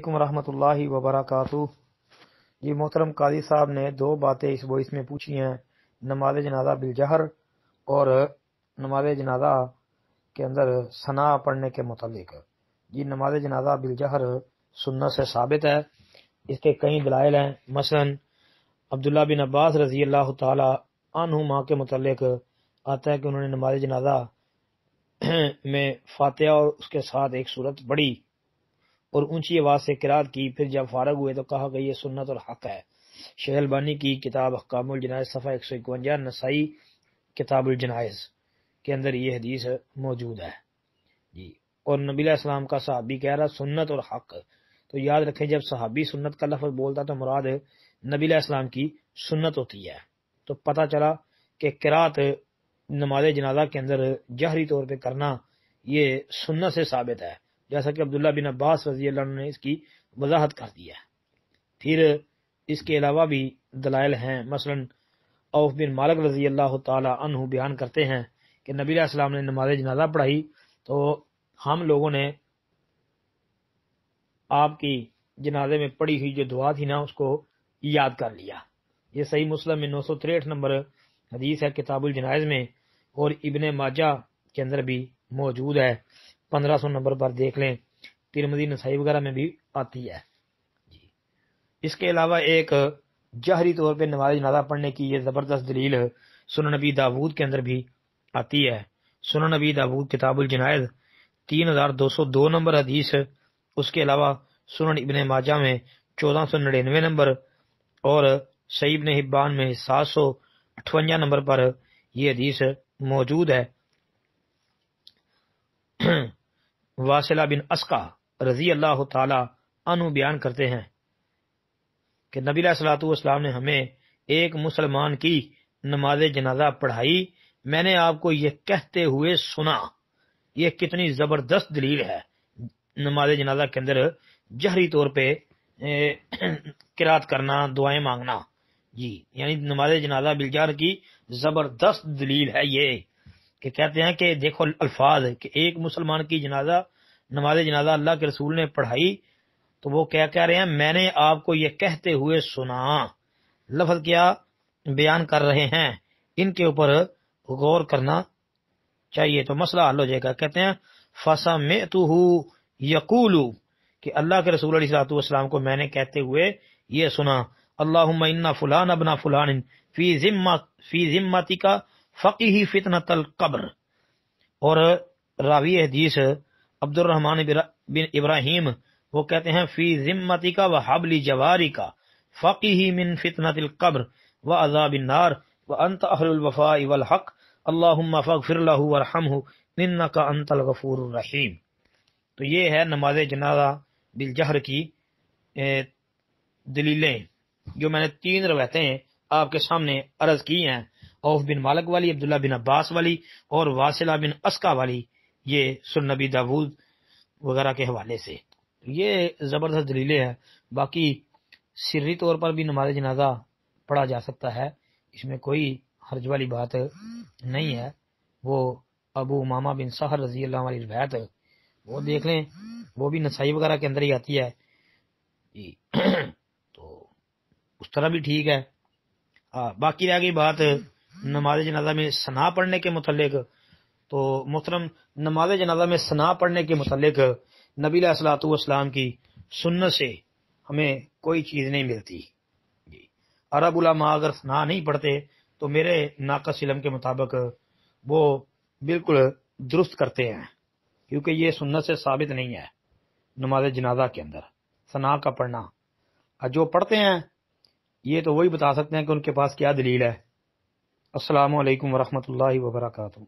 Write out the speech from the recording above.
علیکم ورحمۃ اللہ وبرکاتہ۔ جی محترم قاضی صاحب نے دو باتیں اس وائس میں پوچھی ہیں، نماز جنازہ بالجہر اور نماز جنازہ کے اندر ثنا پڑھنے کے متعلق۔ جی نماز جنازہ بالجہر سنت سے ثابت ہے، اس کے کئی دلائل ہیں۔ مثلا عبداللہ بن عباس رضی اللہ تعالی عنہما کے متعلق آتا ہے کہ انہوں نے نماز جنازہ میں فاتحہ اور اس کے ساتھ ایک سورت پڑھی اور اونچی آواز سے قرات کی، پھر جب فارغ ہوئے تو کہا کہ یہ سنت اور حق ہے۔ شیخ البانی کی کتاب احکام الجنائز صفحہ 151، نسائی کتاب الجنائز کے اندر یہ حدیث موجود ہے جی۔ اور نبی علیہ السلام کا صحابی کہہ رہا سنت اور حق، تو یاد رکھیں جب صحابی سنت کا لفظ بولتا تو مراد نبی علیہ السلام کی سنت ہوتی ہے۔ تو پتہ چلا کہ قرات نماز جنازہ کے اندر جہری طور پہ کرنا یہ سنت سے ثابت ہے، جیسا کہ عبداللہ بن عباس رضی اللہ عنہ نے اس کی وضاحت کر دی ہے۔ پھر اس کے علاوہ بھی دلائل ہیں، مثلا عوف بن مالک رضی اللہ تعالی عنہ بیان کرتے ہیں کہ نبی علیہ السلام نے نماز جنازہ پڑھائی تو ہم لوگوں نے آپ کی جنازے میں پڑھی ہوئی جو دعا تھی نا اس کو یاد کر لیا۔ یہ صحیح مسلم میں 963 نمبر حدیث ہے کتاب الجنائز میں، اور ابن ماجہ کے اندر بھی موجود ہے، 1500 نمبر پر دیکھ لیں، ترمذی نسائی وغیرہ میں بھی آتی ہے جی۔ اس کے علاوہ ایک جہری طور پہ نماز جنازہ پڑھنے کی یہ زبردست دلیل سنن نبی داود کے اندر بھی آتی ہے۔ سنن نبی داود کتاب الجنائز 3202 نمبر حدیث، اس کے علاوہ سنن ابن ماجہ میں 1499 نمبر اور صحیح ابن حبان میں 758 نمبر پر یہ حدیث موجود ہے۔ واصلہ بن اسقا رضی اللہ تعالی عنہ بیان کرتے ہیں کہ نبی علیہ الصلوۃ والسلام نے ہمیں ایک مسلمان کی نماز جنازہ پڑھائی، میں نے آپ کو یہ کہتے ہوئے سنا۔ یہ کتنی زبردست دلیل ہے نماز جنازہ کے اندر جہری طور پہ قرات کرنا، دعائیں مانگنا جی، یعنی نماز جنازہ بالجہر کی زبردست دلیل ہے یہ، کہ کہتے ہیں کہ دیکھو الفاظ کہ ایک مسلمان کی نماز جنازہ اللہ کے رسول نے پڑھائی تو وہ کیا کہہ رہے ہیں، میں نے آپ کو یہ کہتے ہوئے سنا۔ لفظ کیا بیان کر رہے ہیں، ان کے اوپر غور کرنا چاہیے تو مسئلہ حل ہو جائے گا۔ کہتے ہیں فَسَمِعْتُهُ يَقُولُ کہ اللہ کے رسول علیہ الصلوۃ والسلام کو میں نے کہتے ہوئے یہ سنا، اللہم انا فلان ابن فلان فی ذمتک فقیہ فتنۃ القبر۔ اور راوی حدیث عبد الرحمن بن ابراہیم وہ کہتے ہیں فی ذمتک وحبل جوارک فقیہ من فتنۃ القبر وعذاب النار وانت اہل الوفاء والحق اللہم فاغفر لہ وارحمہ انک انت الغفور الرحیم۔ تو یہ ہے نماز جنازہ بالجہر کی دلیلیں، جو میں نے 3 روایتیں آپ کے سامنے عرض کی ہیں، عوف بن مالک والی، عبداللہ بن عباس والی اور واصلہ بن اسقا والی، یہ سنن نبی داود وغیرہ کے حوالے سے یہ زبردست دلیلیں ہیں۔ باقی سری طور پر بھی نماز جنازہ پڑھا جا سکتا ہے، اس میں کوئی حرج والی بات نہیں ہے۔ وہ ابو امامہ بن سہر رضی اللہ عنہ والی روایت وہ دیکھ لیں، وہ بھی نسائی وغیرہ کے اندر ہی آتی ہے جی، تو اس طرح بھی ٹھیک ہے۔ باقی رہ گئی بات نماز جنازہ میں ثنا پڑھنے کے متعلق، تو محترم نماز جنازہ میں ثنا پڑھنے کے متعلق نبی علیہ الصلوۃ والسلام کی سنت سے ہمیں کوئی چیز نہیں ملتی جی۔ عرب علماء اگر ثنا نہیں پڑھتے تو میرے ناقص علم کے مطابق وہ بالکل درست کرتے ہیں، کیونکہ یہ سنت سے ثابت نہیں ہے نماز جنازہ کے اندر ثنا کا پڑھنا۔ جو پڑھتے ہیں یہ تو وہی بتا سکتے ہیں کہ ان کے پاس کیا دلیل ہے۔ السلام علیکم ورحمۃ اللہ وبرکاتہ۔